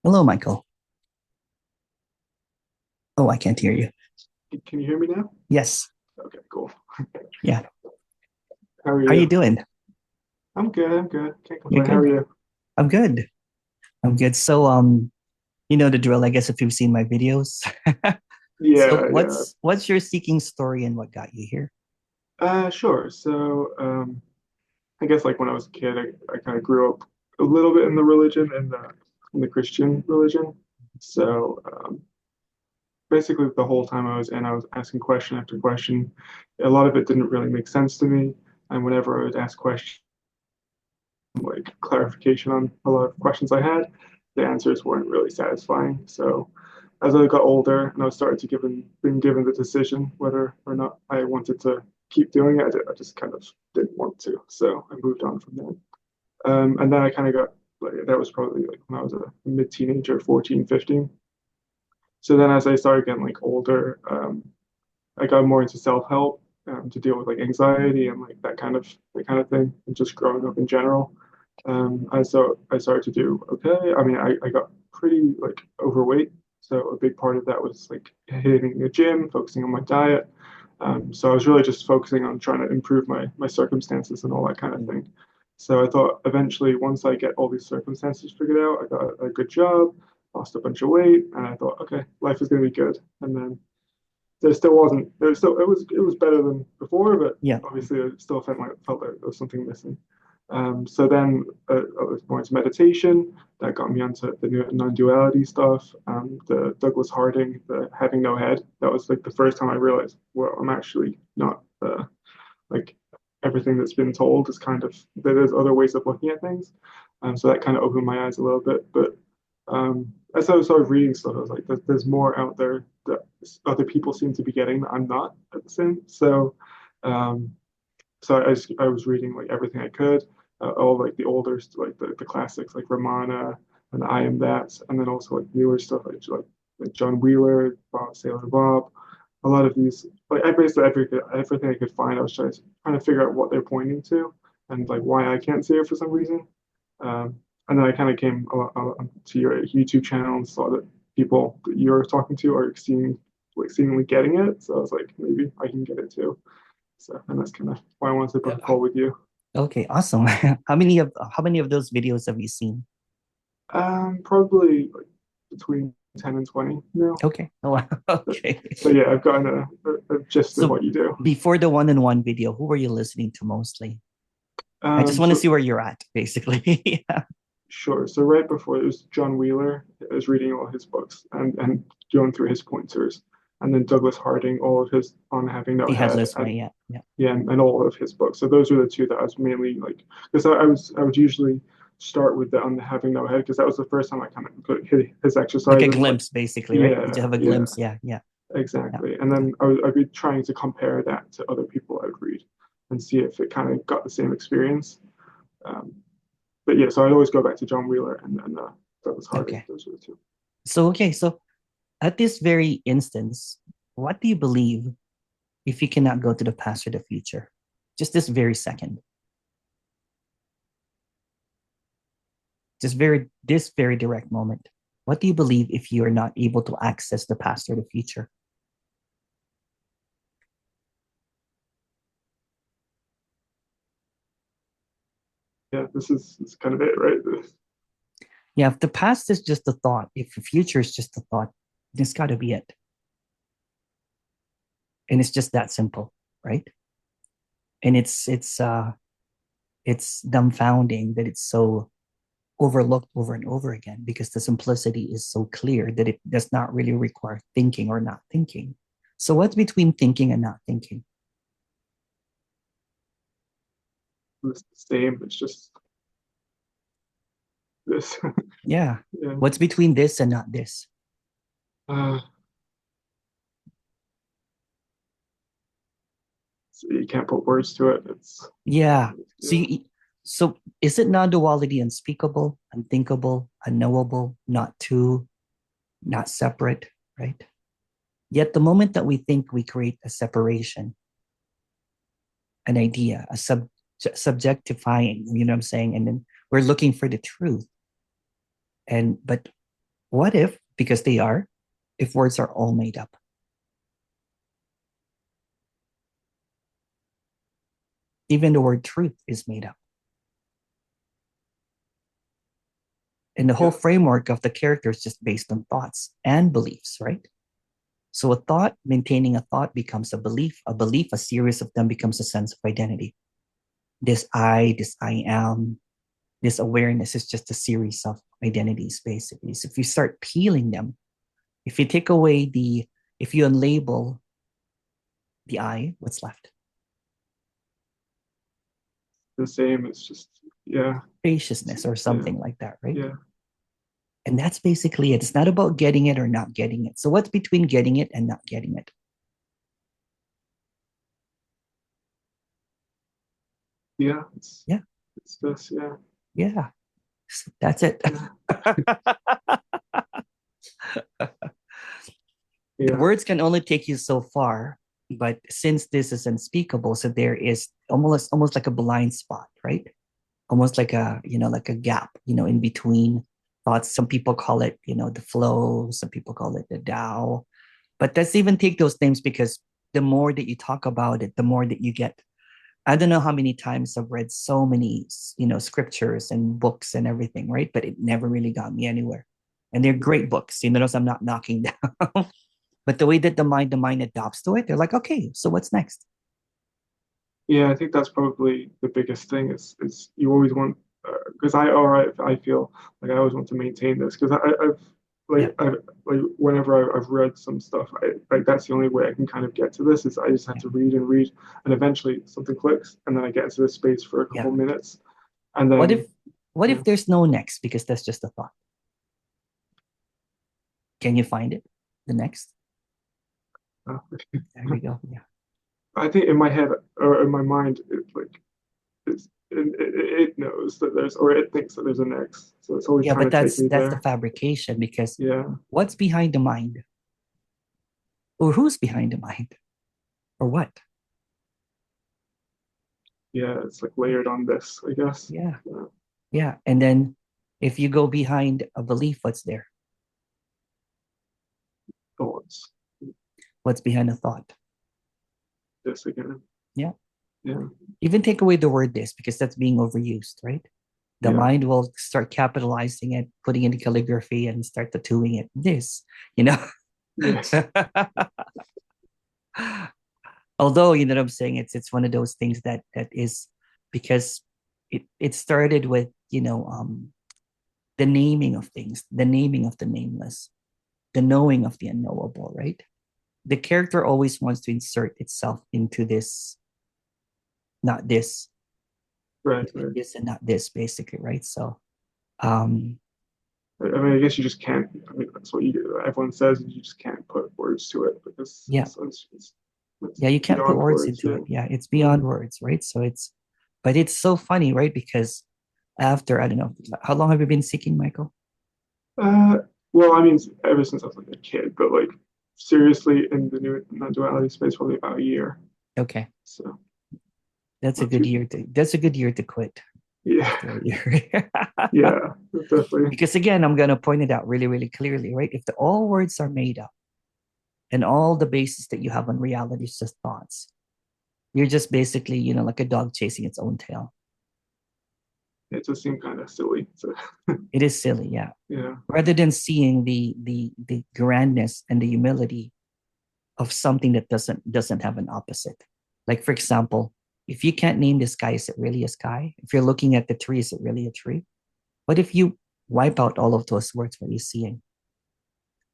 Hello, Michael. Oh, I can't hear you. Can you hear me now? Yes. Okay, cool. Yeah. How are How are you you? doing? I'm good. I'm good. Can't You're complain. How are good. you? I'm good. I'm good. So, you know the drill, I guess, if you've seen my videos. So Yeah, yeah. what's your seeking story and what got you here? Sure. So, I guess like when I was a kid, I kind of grew up a little bit in the religion and in the Christian religion. So, basically, the whole time I was in, I was asking question after question. A lot of it didn't really make sense to me, and whenever I would ask questions, like clarification on a lot of questions I had, the answers weren't really satisfying. So as I got older and I was started to being given the decision whether or not I wanted to keep doing it, I just kind of didn't want to. So I moved on from that. And then I kind of got like that was probably like when I was a mid-teenager, 14, 15. So then as I started getting like older, I got more into self-help to deal with like anxiety and like that kind of thing, and just growing up in general. I started to do okay. I mean, I got pretty like overweight, so a big part of that was like hitting the gym, focusing on my diet. So I was really just focusing on trying to improve my circumstances and all that kind of Mm. thing. So I thought eventually, once I get all these circumstances figured out, I got a good job, lost a bunch of weight, and I thought, okay, life is going to be good. And then there still wasn't. There was still it was better than before, but Yeah. obviously I still felt like there was something missing. So then I was more into meditation. That got me onto the new non-duality stuff. The Douglas Harding, the having no head. That was like the first time I realized, well, I'm actually not like everything that's been told is kind of there's other ways of looking at things. So that kind of opened my eyes a little bit. But as I was sort of reading stuff, I was like, there's more out there that other people seem to be getting that I'm not at the same. Um, so I was reading like everything I could, all like the older, like the classics like Ramana and I Am That, and then also like newer stuff like John Wheeler, Sailor Bob. A lot of these, like I basically everything I could find, I was trying to figure out what they're pointing to and like why I can't see it for some reason. Um, and then I kind of came to your YouTube channel and saw that people that you're talking to are seemingly getting it. So I was like, maybe I can get it too. So, and that's kind of why I wanted to book a Uh, call with you. Okay, awesome. How many of those videos have you seen? Probably like between 10 and 20 now. Okay. Oh, wow. But, Okay. but yeah, I've gotten a gist of So what you do. before the one-on-one video, who were you listening to mostly? I just want to So see where you're at, basically. Yeah. sure. So right before it was John Wheeler. I was reading all his books and going through his pointers, and then Douglas Harding, all of his on having no The head, headless way, and yeah. Yeah. yeah, and all of his books. So those were the two that I was mainly like, because I would usually start with the on the having no head because that was the first time I kind of put his Like a exercises like glimpse, basically, right? Did you yeah, have a yeah, glimpse? Yeah, yeah, yeah, exactly. And yeah. then I'd be trying to compare that to other people I would read and see if it kind of got the same experience. Um, but yeah, so I'd always go back to John Wheeler and then Douglas Harding. Okay. Those were the two. So at this very instance, what do you believe if you cannot go to the past or the future? Just this very direct moment. What do you believe if you are not able to access the past or the future? Yeah, this is kind of it, right? Yeah, if the past is just a thought, if the future is just a thought, this got to be it. And it's just that simple, right? And it's dumbfounding that it's so overlooked over and over again because the simplicity is so clear that it does not really require thinking or not thinking. So what's between thinking and not thinking? It's the same. It's just this. Yeah. Yeah. What's between this and not this? Uh, so you can't put words to it. Yeah. So Yeah. you, so is it non-duality unspeakable, unthinkable, unknowable, not two, not separate, right? Yet the moment that we think we create a separation, an idea, subjectifying, you know what I'm saying? And then we're looking for the truth. And but What if, because they are, if words are all made up? Even the word truth is made up. And the whole Yeah. framework of the character is just based on thoughts and beliefs, right? So a thought, maintaining a thought becomes a belief, a series of them becomes a sense of identity. This I am, this awareness is just a series of identities, basically. So if you start peeling them, if you take away if you unlabel the I, what's left? The same. It's just, yeah. Spaciousness or Yeah. something like that, right? Yeah. And that's basically it. It's not about getting it or not getting it. So what's between getting it and not getting it? Yeah. Yeah, It's this. Yeah. yeah. That's it. Yeah. The Yeah. words can only take you so far, but since this is unspeakable, so there is almost like a blind spot, right? Almost like like a gap, in between thoughts. Some people call it, the flow. Some people call it the Tao. But let's even take those names because the more that you talk about it, the more that you get. I don't know how many times I've read so many, scriptures and books and everything, right? But it never really got me anywhere. And they're great books, those I'm not knocking down. But the way that the mind adopts to it, they're like, okay, so what's next? Yeah, I think that's probably the biggest thing is you always want because I feel like I always want to maintain this because Yeah, I've like whenever I've read some stuff like that's the only way I can kind of get to this is I just have yeah, to read and read and eventually something clicks and then I get into this space for a yeah. couple minutes and What then if what yeah if there's no next because that's just a thought? Can you find it? The next? uh, There we go. Yeah. I think in my head or in my mind it knows that there's or it thinks that there's a next so it's always Yeah, trying but to take me that's the there. fabrication because Yeah. what's behind the mind? Or who's behind the mind? Or what? Yeah, it's like layered on this, I guess. Yeah. Yeah. Yeah. And then if you go behind a belief, what's there? Thoughts. What's behind a thought? This again. Yeah. Yeah. Even take away the word this because that's being overused, right? The Yeah. mind will start capitalizing it, putting in the calligraphy and start tattooing it. This, you know. Yes. Although, you know what I'm saying, it's one of those things that is because it started with, the naming of things, the naming of the nameless, the knowing of the unknowable, right? The character always wants to insert itself into this, not this, Right. between Right. this and not this, basically, right? So, um, I mean, I guess you just can't. I mean, that's what everyone says. You just can't put words to it because yeah, it's yeah, you can't put beyond words words. into Yeah. it. Yeah, it's Yeah. beyond words, right? So but it's so funny, right? Because after, I don't know, how long have you been seeking, Michael? Uh, well, I mean, ever since I was like a kid, but like seriously, in the new non-duality space, probably about a year. Okay, So that's a not good too. year to. That's a good year to quit Yeah. after a year. Yeah. Definitely. Because again, I'm gonna point it out really, really clearly, right? If all words are made up and all the basis that you have on reality is just thoughts, you're just basically, like a dog chasing its own tail. It just seemed kind of silly. So It is silly, yeah. yeah. Rather than seeing the grandness and the humility of something that doesn't have an opposite. Like for example, if you can't name the sky, is it really a sky? If you're looking at the tree, is it really a tree? What if you wipe out all of those words? What are you seeing?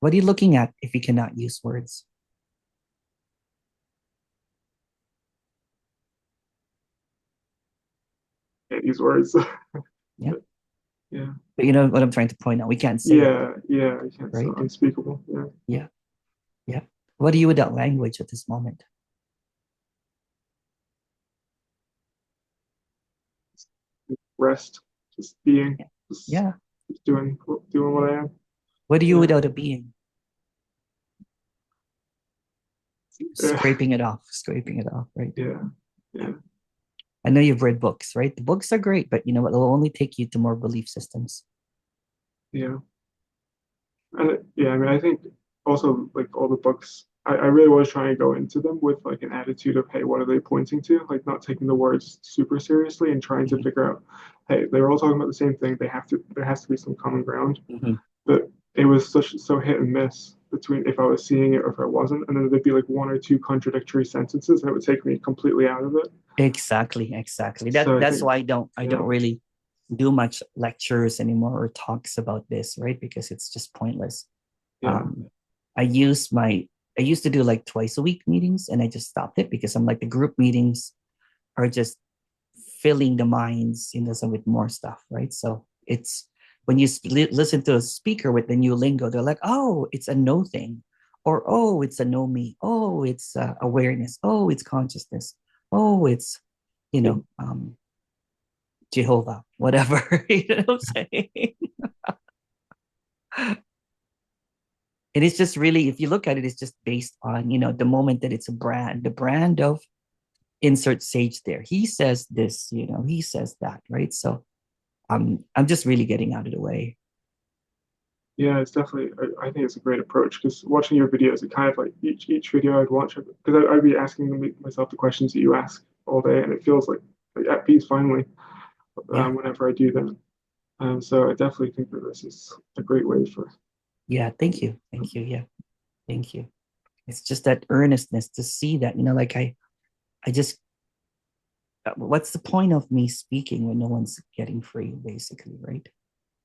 What are you looking at if you cannot use words? Can't use words. Yeah. Yeah. But you know what I'm trying to point out? We can't say it, Yeah, yeah, I can't. So right? unspeakable. Yeah, Yeah. Yeah. What are you without language at this moment? rest, just being, Yeah. just, Yeah. just doing what I am. What are you Yeah, without a being? yeah, Scraping it off, scraping it off, right? yeah, Yeah. yeah, I know you've read books, right? The books are great, but you know what? They'll only take you to more belief systems. yeah. And yeah, I mean, I think also like all the books, I really was trying to go into them with like an attitude of, hey, what are they pointing to? Like not taking the words super seriously and trying to Mhm, figure out, hey, they're all talking about the same thing. There has to be some common ground. mhm. But it was so hit and miss between if I was seeing it or if I wasn't. And then there'd be like one or two contradictory sentences and it would take me completely out of it. Exactly, exactly. So I That's think, why I don't yeah, really do much lectures anymore or talks about this, right? Because it's just pointless. yeah, Um, I use my I used to do like twice a week meetings, and I just stopped it because I'm like the group meetings are just filling the minds, some with more stuff, right? So it's when you listen to a speaker with the new lingo, they're like, oh, it's a no thing, or oh, it's a no me, oh, it's awareness, oh, it's consciousness, oh, it's you yeah, know Jehovah, whatever. You know what I'm saying? And it's just really, if you look at it, it's just based on the moment that it's a brand, the brand of insert sage there. He says this, he says that, right? So I'm just really getting out of the way. yeah, it's definitely, I think it's a great approach because watching your videos, it kind of like each video I'd watch, because I'd be asking myself the questions that you ask all day, and it feels like at peace finally Yeah. whenever I do that. So I definitely think that this is a great way for, Yeah. Thank you. Thank you. Yeah. Thank you. It's just that earnestness to see that, like I just, what's the point of me speaking when no one's getting free, basically, right?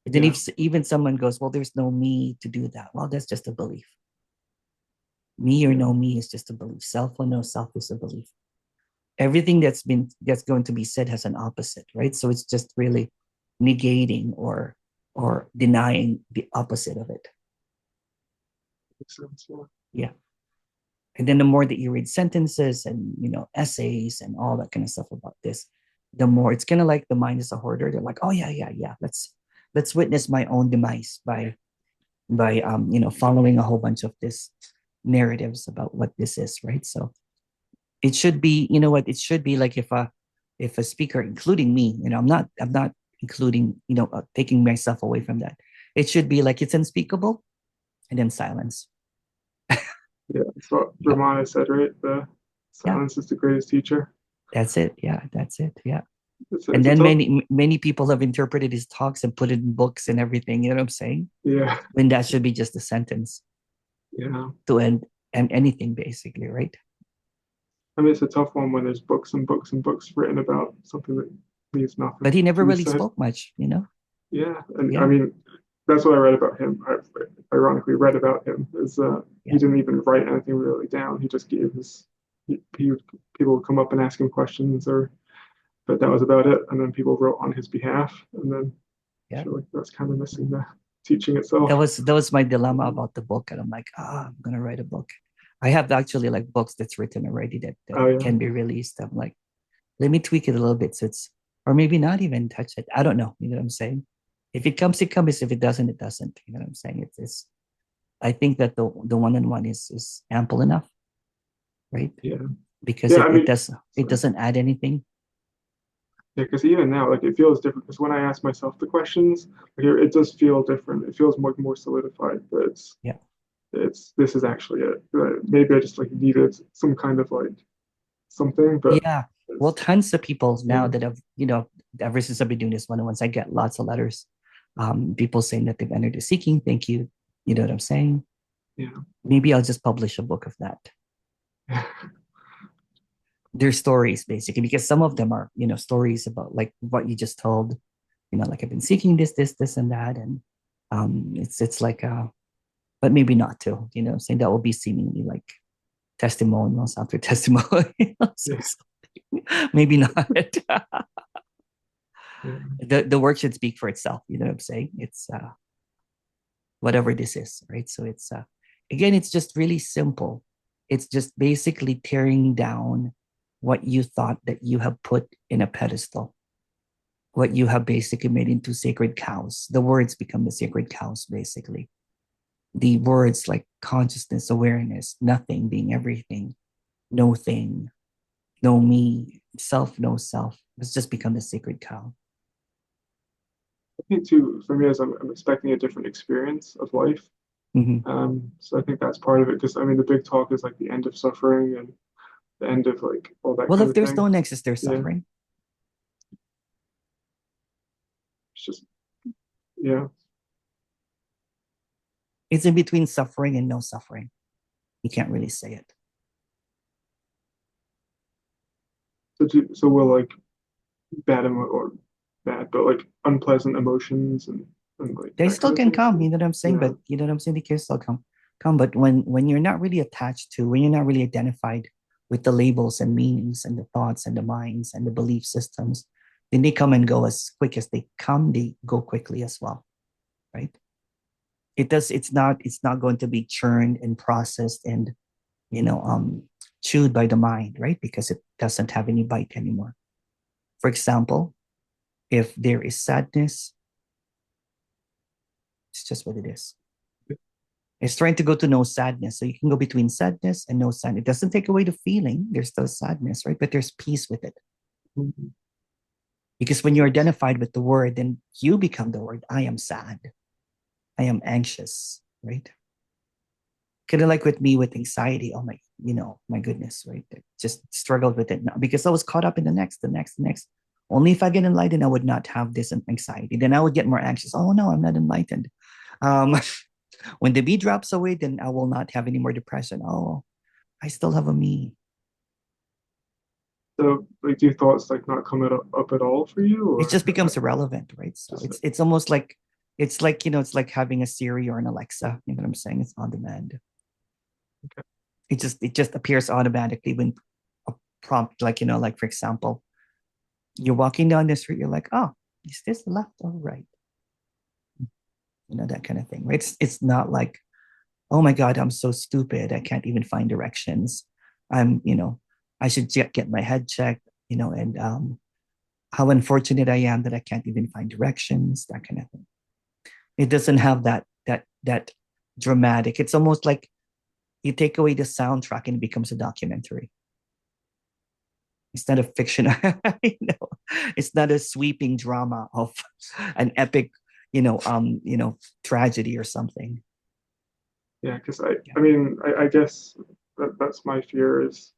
And then yeah, if even someone goes, well, there's no me to do that. Well, that's just a belief. Me or yeah, no me is just a belief. Self or no self is a belief. Everything that's going to be said has an opposite, right? So it's just really negating or denying the opposite of it. makes sense. Yeah, Yeah. And then the more that you read sentences and essays and all that kind of stuff about this, the more it's kind of like the mind is a hoarder. They're like, oh yeah, yeah, yeah. Let's witness my own demise by following a whole bunch of this narratives about what this is, right? So it should be, what it should be like if a speaker, including me, I'm not including, taking myself away from that. It should be like it's unspeakable and then silence. yeah. That's what Yeah. Ramana said, right? The Yeah. silence is the greatest teacher. That's it. Yeah. That's it. Yeah. And It's a then tough, many people have interpreted his talks and put it in books and everything. You know what I'm saying? yeah, When that should be just a sentence yeah. to end and anything basically, right? I mean, it's a tough one when there's books and books and books written about something that means But nothing he never to be really said. spoke much. Yeah, and I Yeah. mean, that's what I read about him. I ironically read about him is he Yeah. didn't even write anything really down. He just gave his people would come up and ask him questions, or but that was about it. And then people wrote on his behalf, and then I Yeah. feel like that's kind of missing the teaching That itself. was that was my dilemma about the book. And I'm like, I'm gonna write a book. I have actually like books that's written already that Oh yeah, can be released. I'm like, let me tweak it a little bit so it's or maybe not even touch it. I don't know. You know what I'm saying? If it comes, it comes. If it doesn't, it doesn't. You know what I'm saying? It's I think that the one-on-one is ample enough, right? yeah, Because yeah. it, I it mean, does it sorry. doesn't add anything. Yeah, because even now, like it feels different. Because when I ask myself the questions, like, it does feel different. It feels more solidified. But Yeah. it's this is actually it. Maybe I just like needed some kind of like something, but Yeah. Well, it's tons of people now yeah, that have, ever since I've been doing this one-on-ones, I get lots of letters. People saying that they've entered the seeking. Thank you. You know what I'm saying? yeah, Maybe I'll just publish a book of that. Their stories, basically, because some of them are, stories about like what you just told, like I've been seeking this, and that. And it's like, but maybe not to, saying that will be seemingly like testimonials after testimonials. yeah, Maybe not. yeah. The work should speak for itself. You know what I'm saying? It's whatever this is, right? So it's again, it's just really simple. It's just basically tearing down what you thought that you have put in a pedestal, what you have basically made into sacred cows. The words become the sacred cows, basically. The words like consciousness, awareness, nothing being everything, no thing, no me, self, no self. It's just become the sacred cow. I think too, for me, as I'm expecting a different experience of life, Hmm. So I think that's part of it because I mean the big talk is like the end of suffering and the end of like all that Well, kind if of there's thing. no nexus, there's Yeah, suffering. it's just yeah. It's in between suffering and no suffering. You can't really say it. So will like or bad, but like unpleasant emotions and like They that still kind of can thing come, too. you know what I'm saying? Yeah. But you know what I'm saying? They can still come. But when you're not really attached to, when you're not really identified with the labels and meanings and the thoughts and the minds and the belief systems, then they come and go as quick as they come, they go quickly as well, right? It's not going to be churned and processed and you know chewed by the mind, right? Because it doesn't have any bite anymore. For example, if there is sadness, it's just what it is. It's trying to go to no sadness. So you can go between sadness and no sadness. It doesn't take away the feeling. There's still sadness, right? But there's peace with it. Mhm. Because when you're identified with the word, then you become the word. I am sad. I am anxious, right? Kind of like with me with anxiety. Oh my, my goodness, right? I just struggled with it now because I was caught up in the next. Only if I get enlightened, I would not have this anxiety. Then I would get more anxious. Oh no, I'm not enlightened. Um, when the bee drops away, then I will not have any more depression. Oh, I still have a me. So like do thoughts like not come up at all for you It just or becomes irrelevant, right? So just it's almost like it's like having a Siri or an Alexa. You know what I'm saying? It's on demand. okay. It just appears automatically when a prompt, like like for example, you're walking down the street, you're like, oh, is this left or right? That kind of thing, right? It's not like, oh my God, I'm so stupid. I can't even find directions. I'm, I should get my head checked, and how unfortunate I am that I can't even find directions, that kind of thing. It doesn't have that dramatic. It's almost like you take away the soundtrack and it becomes a documentary. It's not a fiction. It's not a sweeping drama of an epic, tragedy or something. Yeah, because Yeah. I mean I guess that's my fear is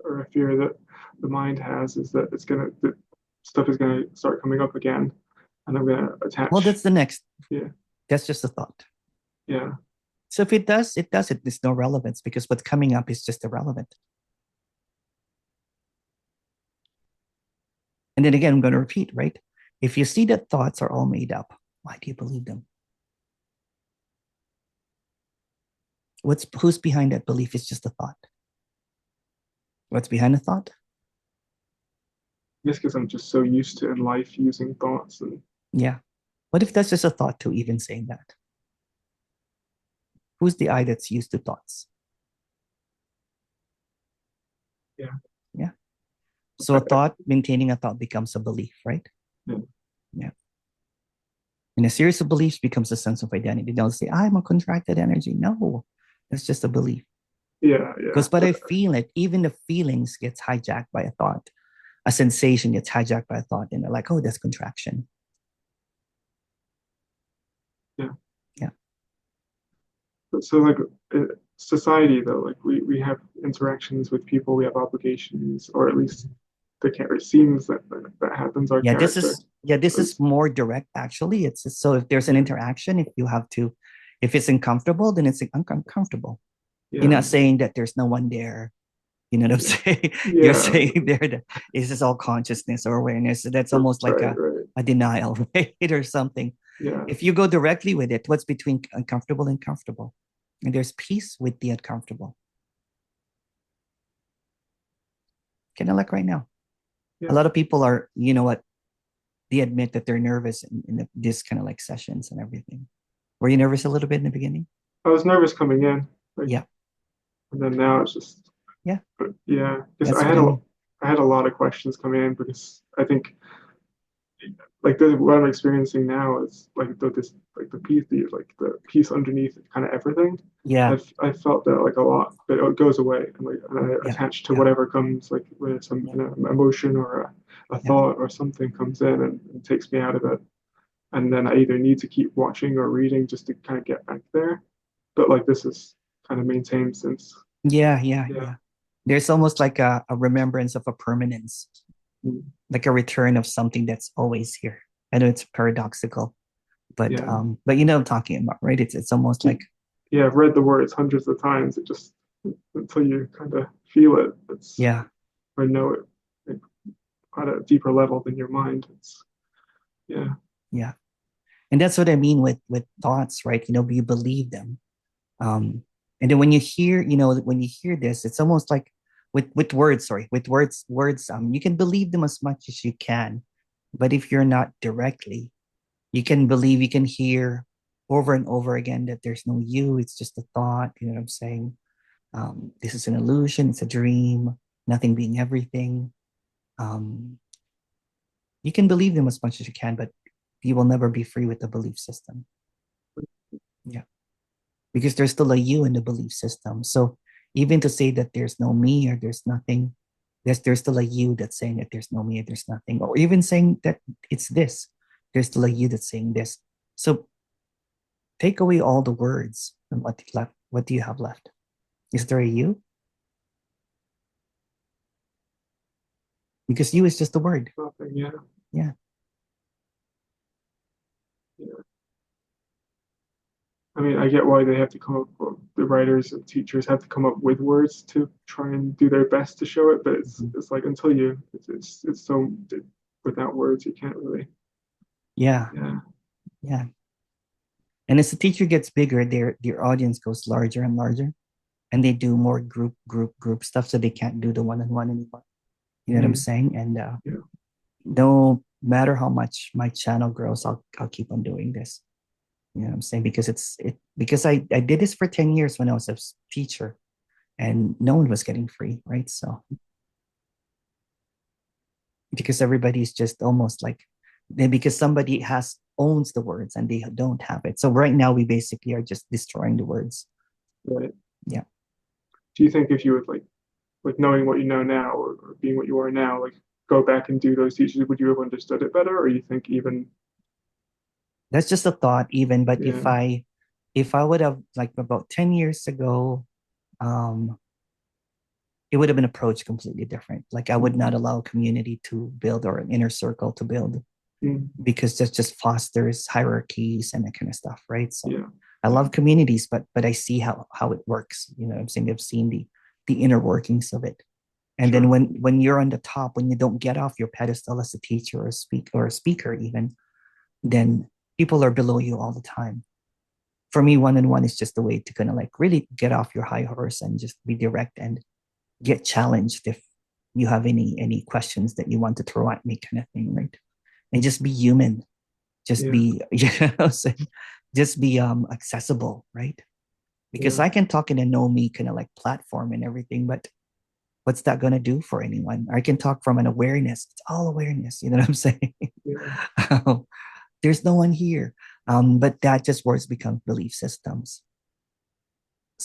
or a fear that the mind has is that that stuff is gonna start coming up again and I'm gonna Well, attach that's the next. yeah That's just a thought. yeah So if it does, it does. It there's no relevance because what's coming up is just irrelevant. And then again, I'm going to repeat, right? If you see that thoughts are all made up, why do you believe them? Who's behind that belief is just a thought. What's behind the thought? just because I'm just so used to in life using thoughts and Yeah. What if that's just a thought to even saying that? Who's the I that's used to thoughts? yeah Yeah. So a thought, maintaining a thought becomes a belief, right? yeah Yeah. And a series of beliefs becomes a sense of identity. Don't say, I'm a contracted energy. No, that's just a belief. yeah Because but I feel it, even the feelings gets hijacked by a thought. A sensation gets hijacked by a thought, and they're like, oh, that's contraction. yeah. Yeah. So like uh, society though, like we have interactions with people, we have obligations, or at least it seems that that happens. Our character This is is more direct actually. So if there's an yeah interaction, if it's uncomfortable, then it's uncomfortable. You're yeah not saying that there's no one there. You know what I'm saying? You're yeah saying there that is this all consciousness or awareness. So that's almost like right a denial, right? Or something. yeah If you go directly with it, what's between uncomfortable and comfortable? And there's peace with the uncomfortable. Kind of like right now. A yeah. lot of people are, what, they admit that they're nervous in this kind of like sessions and everything. Were you nervous a little bit in the beginning? I was nervous coming in, like, Yeah. and then now it's just Yeah. but yeah, because That's what I mean. I had a lot of questions come in because I think like what I'm experiencing now is like this like the peace the peace underneath kind of everything. Yeah. I felt that like a lot, but it goes away and like and I Yeah. attach to Yeah. whatever comes like when some Yeah. emotion or a Yeah. thought or something comes in and takes me out of it, and then I either need to keep watching or reading just to kind of get back there. but like this is kind of maintained since. Yeah, yeah, Yeah. yeah. There's almost like a remembrance of a permanence, Mm. like a return of something that's always here. I know it's paradoxical, Yeah. but you know what I'm talking about, right? It's almost like, Yeah, I've read the words hundreds of times. It just until you kind of feel it, it's yeah, or know it like, at a deeper level than your mind. It's yeah, yeah. And that's what I mean with thoughts, right? You know, you believe them. Um, and then when you hear, you know, when you hear this, it's almost like with words, sorry, with words, you can believe them as much as you can. But if you're not directly, you can believe, you can hear over and over again that there's no you, it's just a thought, you know what I'm saying? This is an illusion, it's a dream, nothing being everything. Um, you can believe them as much as you can, but you will never be free with the belief system. Yeah. Because there's still a you in the belief system. So even to say that there's no me or there's nothing, there's still a you that's saying that there's no me or there's nothing, or even saying that it's this, there's still a you that's saying this. So take away all the words and what do you have left? Is there a you? Because you is just a word. nothing. Yeah, Yeah. yeah. I mean, I get why they have to come up. Well, the writers and teachers have to come up with words to try and do their best to show it. But Mhm. it's like until you, it's so without words you can't really. Yeah. Yeah, Yeah. And as the teacher gets bigger, their audience goes larger and larger, and they do more group stuff, so they can't do the one-on-one anymore. You know what I'm mm, saying? And yeah, no matter how much my channel grows, I'll keep on doing this. You know what I'm saying? Because because I did this for 10 years when I was a teacher and no one was getting free, right? So because everybody's just almost like because somebody has owns the words and they don't have it. So right now we basically are just destroying the words. right. Yeah. Do you think if you would like knowing what you know now or being what you are now, like go back and do those teachings, would you have understood it better? Or you think even That's just a thought even, but yeah, if I would have like about 10 years ago, um it would have been approached completely different. Like I would not mm, allow a community to build or an inner circle to build mm, because that just fosters hierarchies and that kind of stuff, right? So yeah, I yeah, love communities, but I see how it works. You know what I'm saying? I've seen the inner workings of it. And then sure, when you're on the top, when you don't get off your pedestal as a teacher or a speaker even, then people are below you all the time. For me, one-on-one is just a way to kind of like really get off your high horse and just be direct and get challenged if you have any questions that you want to throw at me kind of thing, right? And just be human, just yeah, be you know just be accessible, right? Because yeah, I can talk in a know me kind of like platform and everything, but what's that going to do for anyone? I can talk from an awareness. It's all awareness, you know what I'm saying? yeah, There's no one here. But that just words become belief systems.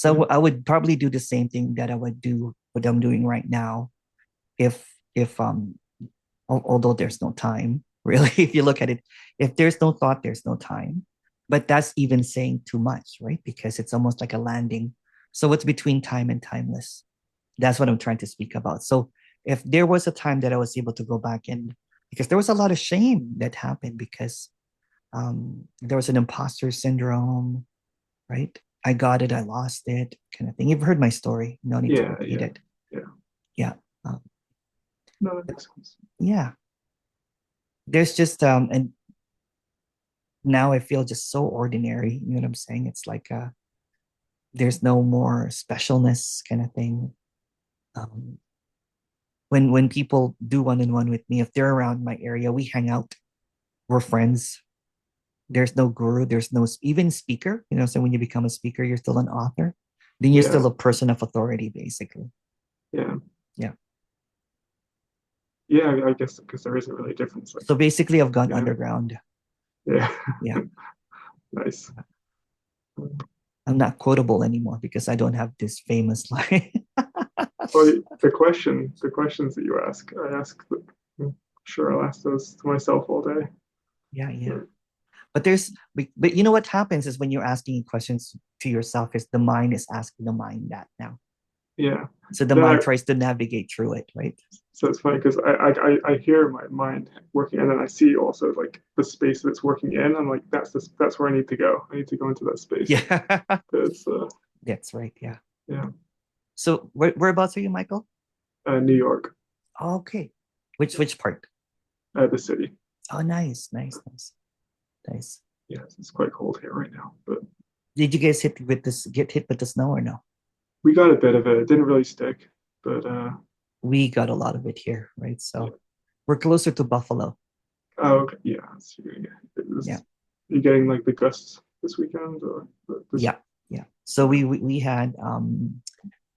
yeah, So I would probably do the same thing that I would do what I'm doing right now if although there's no time really. If you look at it, if there's no thought there's no time, but that's even saying too much, right? Because it's almost like a landing. So what's between time and timeless? That's what I'm trying to speak about. So if there was a time that I was able to go back and because there was a lot of shame that happened because there was an imposter syndrome, right? I got it, I lost it, kind of thing. You've heard my story. No need to yeah, repeat yeah, it. yeah. Yeah, um, No, that makes sense. yeah. There's just and now I feel just so ordinary. You know what I'm saying? It's like there's no more specialness kind of thing. Um, when people do one-on-one with me, if they're around my area, we hang out. We're friends. There's no guru. There's no even speaker. You know, so when you become a speaker, you're still an author. Then you're Yeah, still a person of authority, basically. yeah, Yeah. yeah. I guess because there isn't really a difference. Like, So basically, I've gone yeah, underground. yeah, Yeah. nice. I'm not quotable anymore because I don't have this famous line. Well, the questions that you ask, I ask. I'm sure I'll ask those to myself all day. Yeah, yeah. but you know what happens is when you're asking questions to yourself, is the mind is asking the mind that now. Yeah. So the Then mind tries to navigate through it, right? so it's funny because I hear my mind working, and then I see also like the space that it's working in. I'm like, that's where I need to go. I need to go into that space. Yeah, It's that's right. Yeah. yeah, So whereabouts are you, Michael? New York, Okay. Which part? the city. Oh, nice, nice, nice, nice. Yes, it's quite cold here right now, but Did you guys get hit with the snow or no? we got a bit of it. It didn't really stick, but We got a lot of it here, right? yeah. So we're closer to Buffalo. Oh, okay. Yeah. So Yeah, you getting like the gusts this weekend or this? yeah, yeah. So we had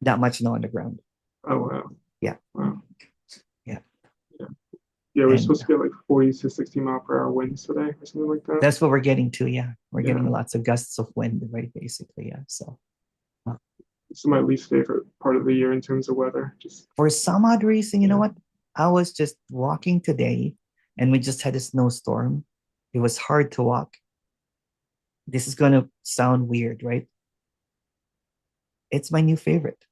that much snow on the ground. Oh wow. Yeah, Wow. yeah. Yeah. Yeah, we're And supposed to get like 40 to 60 mile per hour winds today or something like that. that's what we're getting to. Yeah, we're Yeah. getting lots of gusts of wind, right? Basically, yeah. So It's my least favorite part of the year in terms of weather. Just for some odd reason, you know yeah. what? I was just walking today and we just had a snowstorm. It was hard to walk. This is going to sound weird, right? It's my new favorite.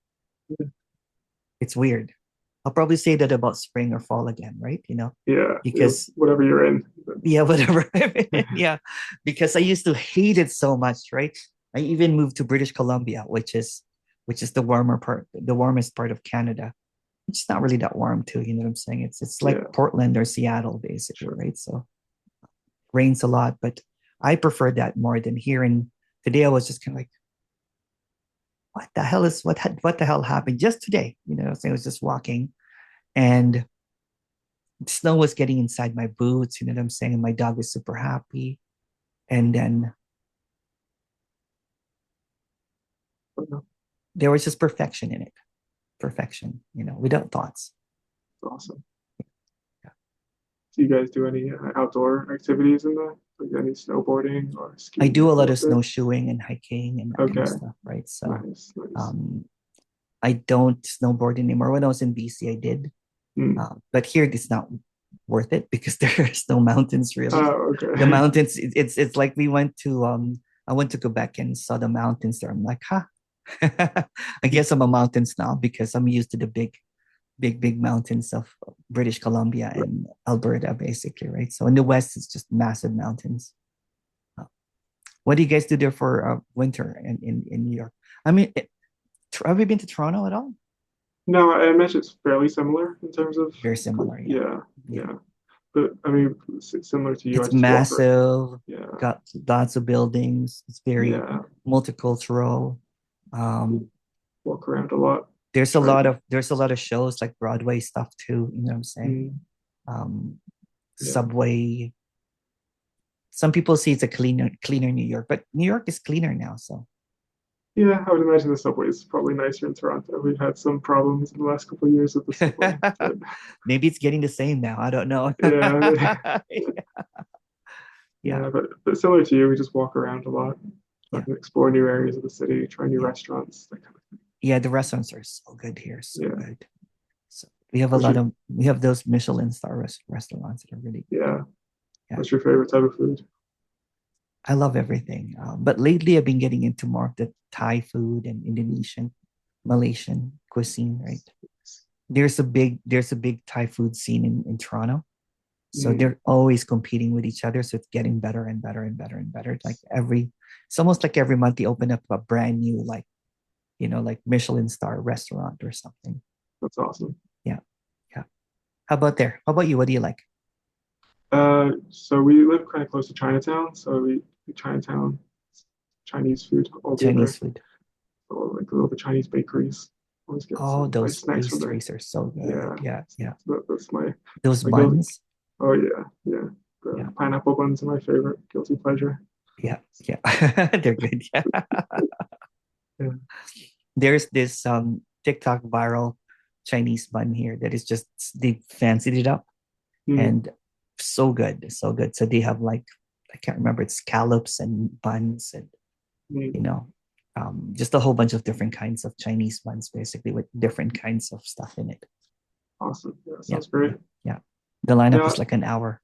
It's weird. I'll probably say that about spring or fall again, right? Yeah. Because Whatever you're in. yeah, whatever. Yeah, because I used to hate it so much, right? I even moved to British Columbia, which is the warmest part of Canada. It's not really that warm too, you know what I'm saying? It's like Yeah. Portland or Seattle, basically, Sure. right? So rains a lot, but I prefer that more than here. And today I was just kind of like, what the hell happened just today? You know, so I was just walking and snow was getting inside my boots, you know what I'm saying? And my dog was super happy. And then there was just perfection in it. Perfection, without thoughts. Awesome. Yeah. Do you guys do any outdoor activities in the like any snowboarding or I skiing do or a anything lot of like that? snowshoeing and hiking and that kind of Okay. stuff, right? So Nice. Nice. um, I don't snowboard anymore. When I was in BC, I did. Hmm. But here it's not worth it because there's no mountains really. Oh, The okay. mountains, it's like I went to Quebec and saw the mountains there. I'm like, huh. I guess I'm a mountain snob because I'm used to the big mountains of British Columbia and Alberta, basically, right? So in the West, it's just massive mountains. Uh, What do you guys do there for winter in New York? I mean, have you been to Toronto at all? No, I imagine it's fairly similar in terms of, Very similar, yeah. yeah, Yeah. yeah. But I mean, similar to you, I It's just walk around. massive, Yeah, got lots of buildings. It's very yeah, multicultural. Um, walk around a lot. there's a Try. lot of there's a lot of shows like Broadway stuff too. You know what I'm saying? Mm, Um, yeah, Subway. Some people say it's a cleaner New York, but New York is cleaner now. So yeah. I would imagine the subway is probably nicer in Toronto. We've had some problems in the last couple of years with the subway, but maybe it's getting the same now. I don't know. yeah, Yeah, yeah. But similar to you, we just walk around a lot, yeah, explore new areas of the city, try new yeah, restaurants, that kind of yeah. The restaurants are so good here, so thing. Yeah. good. So What's your we have those Michelin star restaurants that are really good. yeah? Yeah, What's your favorite type of food? I love everything. But lately, I've been getting into more of the Thai food and Indonesian, Malaysian cuisine. Right? There's a big Thai food scene in Toronto. So Mm, they're always competing with each other. So it's getting better and better and better and better. It's almost like every month they open up a brand new, like Michelin star restaurant or something. that's awesome. Yeah. Yeah. How about there? How about you? What do you like? So we live kind of close to Chinatown, so we Chinatown Chinese food all day Chinese there. food. So like all the Chinese bakeries. Always get Oh, some nice those snacks from there. pastries are so good. Yeah, Yeah. so Yeah. that's Those my guilty. buns. Oh yeah, yeah. The Yeah. pineapple buns are my favorite guilty pleasure. Yeah. Yeah. They're good. Yeah. Yeah. There's this TikTok viral Chinese bun here that is just they fancied it up Mm, and so good, so good. So they have like I can't remember, it's scallops and buns and mm, you know, just a whole bunch of different kinds of Chinese buns, basically with different kinds of stuff in it. awesome. Yeah, Yeah, sounds great. yeah, yeah. The lineup Yeah, is like an hour.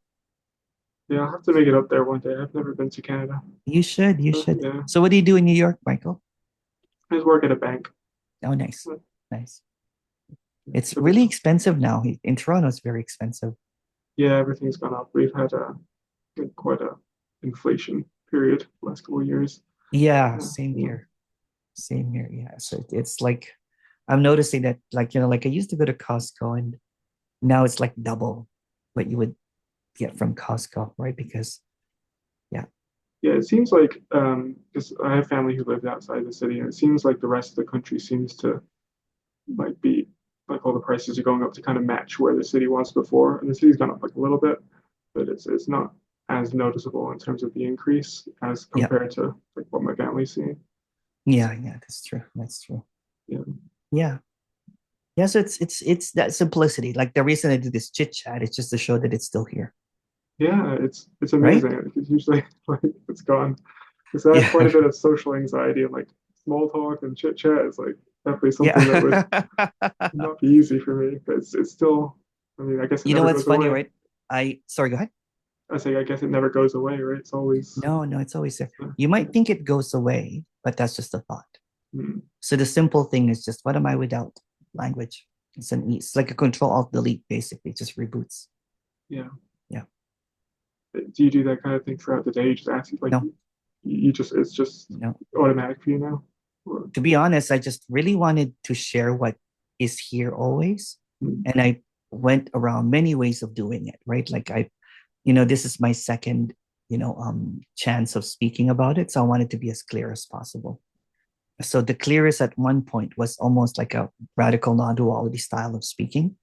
Yeah, I'll have to make it up there one day. I've never been to Canada. You should. Yeah, So what do you do in New York, Michael? I just work at a bank. Oh, nice. Nice. It's So really expensive now. In Toronto, it's very expensive. yeah, everything's gone up. We've had quite a inflation period the last couple of years. Yeah, Yeah, same yeah, here. Same here. Yeah. So it's like I'm noticing that like, like I used to go to Costco and now it's like double what you would get from Costco, right? Because yeah, yeah. It seems like because I have family who lives outside the city, and it seems like the rest of the country seems to like be like all the prices are going up to kind of match where the city was before, and the city's gone up like a little bit, but it's not as noticeable in terms of the increase as yeah, compared to like what my family's seeing. yeah, So yeah, that's true. That's true. yeah, Yeah. Yeah, so it's that simplicity. Like the reason I do this chit chat is just to show that it's still here, yeah, it's right? amazing. It's usually like it's gone. Because I have quite a Yeah. bit of social anxiety and like small talk and chit chat is like definitely something that would Yeah. not be easy for me. But it's still, I mean, I guess it You know never what's goes funny, away. right? Sorry, go ahead. I say I guess it never goes away, right? It's always No, no, it's always there. uh, You might think it goes away, but that's just a thought. mm, So the simple thing is just what am I without language? It's like a control alt delete, basically, it just reboots. yeah. Yeah. Do you do that kind of thing throughout the day? You just ask like No, you just it's just no. automatic for you now? Or, To be honest, I just really wanted to share what is here always. mm, And I went around many ways of doing it, right? Like this is my second, chance of speaking about it. So I wanted to be as clear as possible. So the clearest at one point was almost like a radical non-duality style of speaking.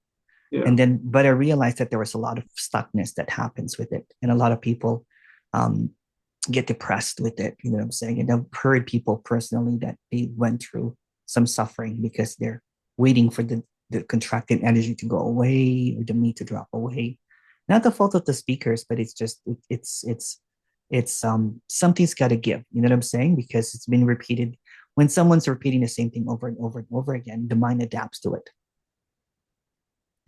yeah, And then, but I realized that there was a lot of stuckness that happens with it. And a lot of people um, get depressed with it. You know what I'm saying? And I've heard people personally that they went through some suffering because they're waiting for the contracted energy to go away or the me to drop away. Not the fault of the speakers, but it's just it's something's got to give. You know what I'm saying? Because it's been repeated. When someone's repeating the same thing over and over and over again, the mind adapts to it.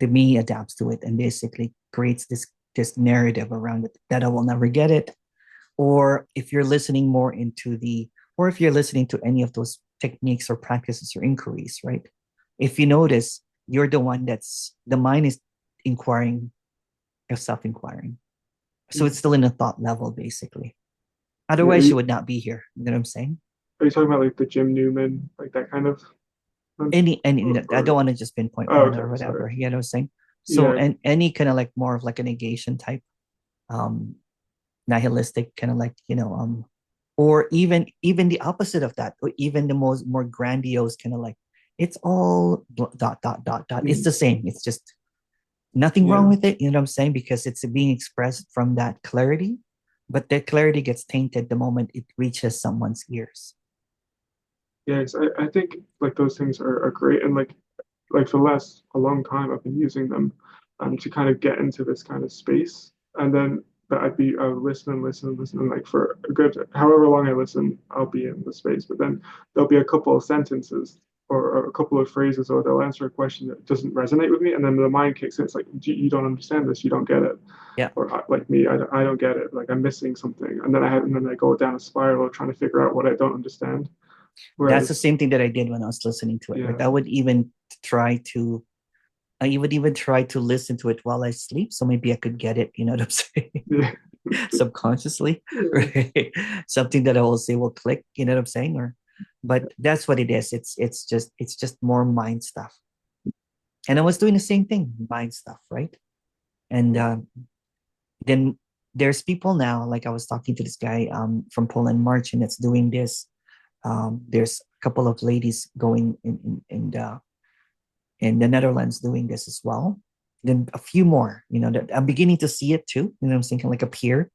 The me adapts to it and basically creates this narrative around it that I will never get it. Or if you're listening more into or if you're listening to any of those techniques or practices or inquiries, right? If you notice, you're the one the mind is inquiring, or self-inquiring. So it's mm. still in a thought level, basically. Yeah. Otherwise, you would not be here. You know what I'm saying? Are you talking about like the Jim Newman, like that kind of Any I don't or want to just pinpoint oh one okay, or sorry. whatever. You know what I'm saying? So Yeah. and any kind of like more of like a negation type, um, nihilistic kind of like or even the opposite of that, or even the most more grandiose kind of like it's all dot dot dot dot. It's Mm, the same. It's just nothing wrong yeah. with it. You know what I'm saying? Because it's being expressed from that clarity, but that clarity gets tainted the moment it reaches someone's ears. Yes, I think like those things are great and like for the last a long time I've been using them to kind of get into this kind of space. And then that I would listen and listen and listen and like for a good however long I listen, I'll be in the space. But then there'll be a couple of sentences or a couple of phrases or they'll answer a question that doesn't resonate with me. And then the mind kicks in. It's like, you don't understand this, you don't get it. Yeah, Or like me, I don't get it. Like I'm missing something. And then I go down a spiral of trying to figure out what I don't understand. that's the Whereas, same thing that I did when I was listening to it. Right, yeah, I would even try to I would even try to listen to it while I sleep, so maybe I could get it. You know what I'm saying? yeah, Subconsciously, yeah, right? Something that I will say will click, you know what I'm saying? But that's what it is. It's just more mind stuff. And I was doing the same thing, mind stuff, right? And then there's people now, like I was talking to this guy from Poland, Marcin, that's doing this. There's a couple of ladies going in the Netherlands doing this as well. Then a few more, that I'm beginning to see it too. You know, I'm thinking like appear,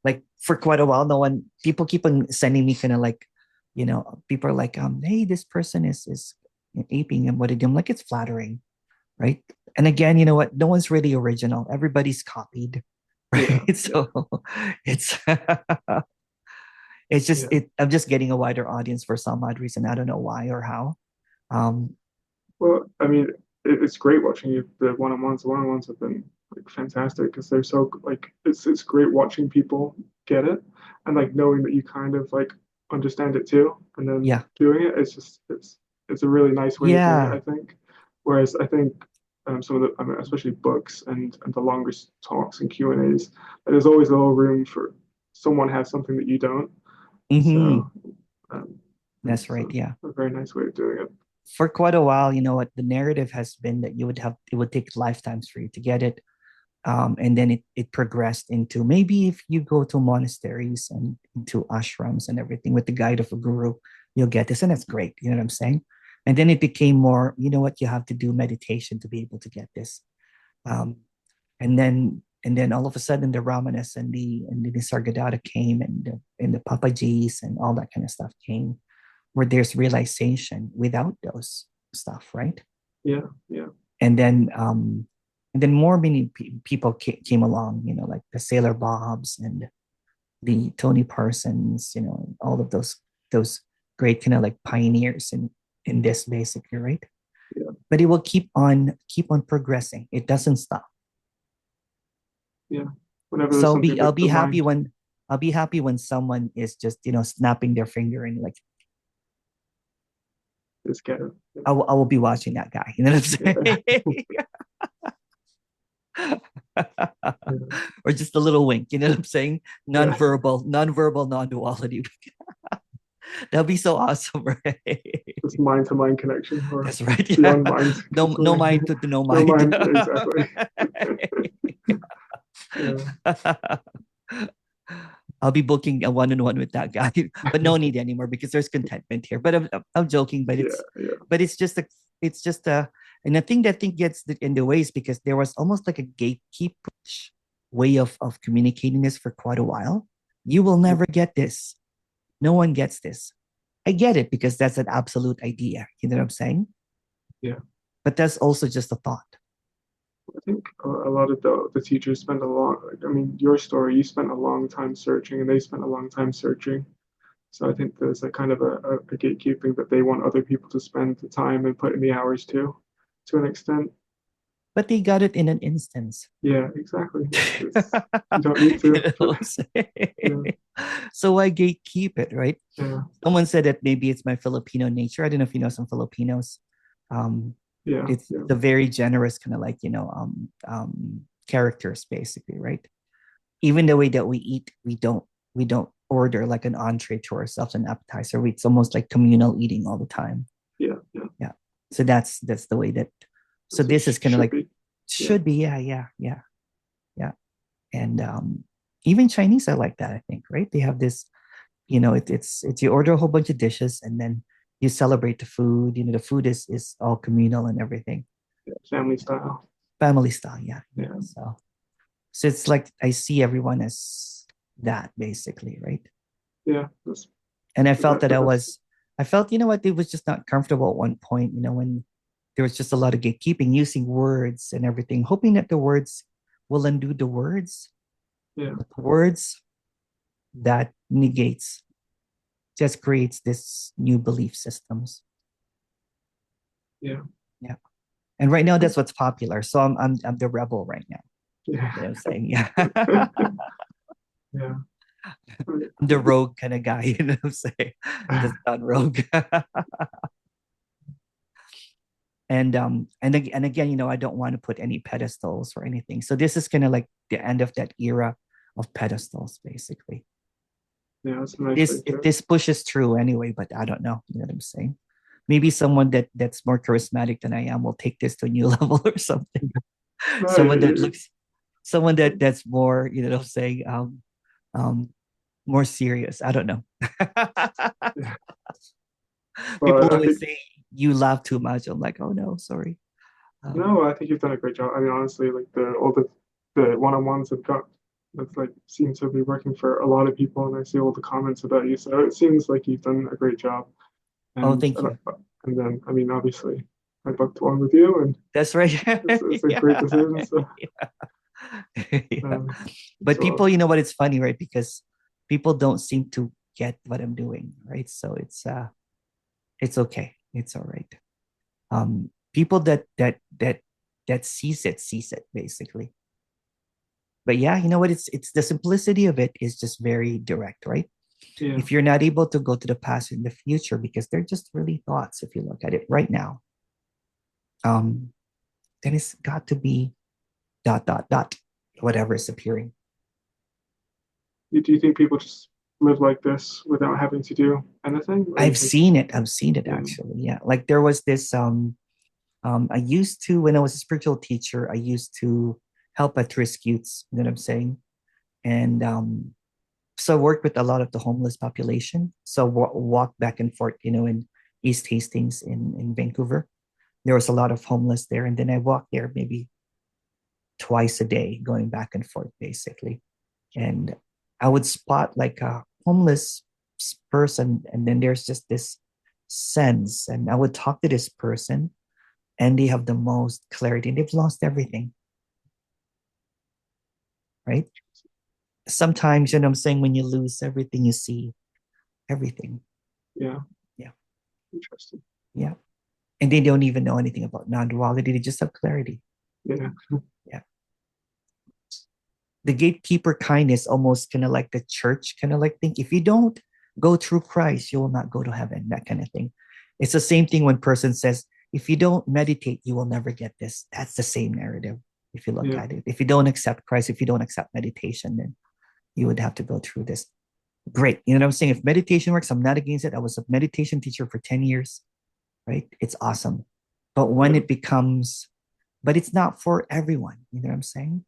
like for quite a while. No one, people keep on sending me kind of like, people are like, hey, this person is aping and what it do. I'm like, it's flattering, right? And again, you know what? No one's really original. Everybody's copied, yeah, right? yeah, So it's it's just yeah. it. I'm just getting a wider audience for some odd reason. I don't know why or how. Um, Well, I mean, it's great watching you the one-on-ones. The one-on-ones have been like fantastic because they're so like it's great watching people get it and like knowing that you kind of like understand it too and then Yeah. doing it. It's just it's a really nice way of doing it, Yeah. I think. Whereas I think some of the I mean, especially books and the longest talks and Q and A's, there's always a little room for someone has something that you don't. Hmm. So um, That's it's right. Yeah. a very nice way of doing it. For quite a while, you know what, the narrative has been that it would take lifetimes for you to get it. And then it progressed into maybe if you go to monasteries and into ashrams and everything with the guide of a guru, you'll get this. And that's great. You know what I'm saying? And then it became more, you know what, you have to do meditation to be able to get this. Um, and then all of a sudden the Ramanas and the Nisargadatta came and the Papajis and all that kind of stuff came where there's realization without those stuff, right? Yeah, yeah, And then more many people came along, you know, like the Sailor Bobs and the Tony Parsons, you know, all of those great kind of like pioneers in this basically, right? yeah, But it will keep on progressing. It doesn't stop. yeah. Whenever there's So something I'll that be the happy mind when someone is just, you know, snapping their finger and like is getting. Yeah, I will be watching that guy. You know what I'm yeah, saying? yeah. Or just a little wink. You know what I'm saying? Yeah. Non-verbal non-duality. That'd be so awesome, right? This mind to mind connection or That's right. Yeah. beyond mind No completely. mind to no No mind. mind, exactly. Yeah, I'll be booking a one-on-one with that guy, but no need anymore because there's contentment here. But I'm joking, but yeah, yeah, it's just a and the thing that I think gets in the way is because there was almost like a gatekeeper way of communicating this for quite a while. You will never get this. No one gets this. I get it because that's an absolute idea. You know what I'm saying? yeah. But that's also just a thought. I think a lot of the teachers spend a long, like, I mean, your story, you spent a long time searching and they spent a long time searching. So I think there's a kind of a gatekeeping that they want other people to spend the time and put in the hours too, to an extent. But they got it in an instance. Yeah, exactly. It's you don't need You to know put, what I'm saying? yeah, So I gatekeep it, right? yeah, Someone said that maybe it's my Filipino nature. I don't know if you know some Filipinos. Um, yeah, it's yeah, the very generous kind of like, characters basically, right? Even the way that we eat, we don't order like an entree to ourselves, an appetizer. It's almost like communal eating all the time. yeah, yeah. Yeah. So that's the way that. So As it this is kind of should like be. Yeah, should be, yeah, yeah, yeah, yeah. And even Chinese are like that, I think, right? They have this, it's you order a whole bunch of dishes and then you celebrate the food. You know, the food is all communal and everything, yeah. Family style. family style. Yeah, yeah. Yeah, So it's like I see everyone as that basically, right? yeah. That's And I felt that the best. I felt, you know what, it was just not comfortable at one point, you know, when there was just a lot of gatekeeping, using words and everything, hoping that the words will undo the words, Yeah, but the words that negates just creates this new belief systems. yeah, Yeah. And right now that's what's popular. So I'm the rebel right now. yeah, You know what I'm saying? Yeah. yeah. I'm the rogue kind of guy, you know what I'm saying? That's not rogue. And again, I don't want to put any pedestals or anything. So this is kind of like the end of that era of pedestals, basically. Yeah, that's a nice way This to if it. this pushes through anyway, but I don't know. You know what I'm saying? Maybe someone that's more charismatic than I am will take this to a new level or something. No, Someone that looks someone that's more, you know what I'm saying, um more serious. I don't know. yeah. People But I always think say you laugh too much. I'm like, oh no, sorry. no, I think you've done a great job. I mean, honestly, like all the one-on-ones have got that's like seem to be working for a lot of people, and I see all the comments about you. So it seems like you've done a great job. Oh, And thank and, you. and then I mean, obviously, I booked one with you, and That's right. it's a great Yeah. decision. So Yeah. um, But people, so you know what? It's funny, right? Because people don't seem to get what I'm doing, right? So it's okay. It's all right. People that sees it basically. But yeah, you know what? It's the simplicity of it is just very direct, right? Yeah. If you're not able to go to the past and the future because they're just really thoughts, if you look at it right now, um, then it's got to be dot dot dot whatever is appearing. Do you think people just live like this without having to do anything, or you I've think, seen it. I've seen it yeah, actually. Yeah. Like there was this I used to when I was a spiritual teacher, I used to help at risk youths, you know what I'm saying? And so I worked with a lot of the homeless population. So walk back and forth, in East Hastings in Vancouver. There was a lot of homeless there. And then I walked there maybe twice a day, going back and forth basically. And I would spot like a homeless person, and then there's just this sense, and I would talk to this person, and they have the most clarity, and they've lost everything, right? Sometimes, you know what I'm saying, when you lose everything, you see everything. yeah, Yeah, interesting. yeah. And they don't even know anything about non-duality. They just have clarity. Yeah, Yeah. The gatekeeper kind is almost kind of like the church kind of like think if you don't go through Christ, you will not go to heaven, that kind of thing. It's the same thing when person says, if you don't meditate, you will never get this. That's the same narrative. If you look yeah, at it, if you don't accept Christ, if you don't accept meditation, then you would have to go through this. Great. You know what I'm saying? If meditation works, I'm not against it. I was a meditation teacher for 10 years, right? It's awesome. But when yeah, it becomes, but it's not for everyone. You know what I'm saying?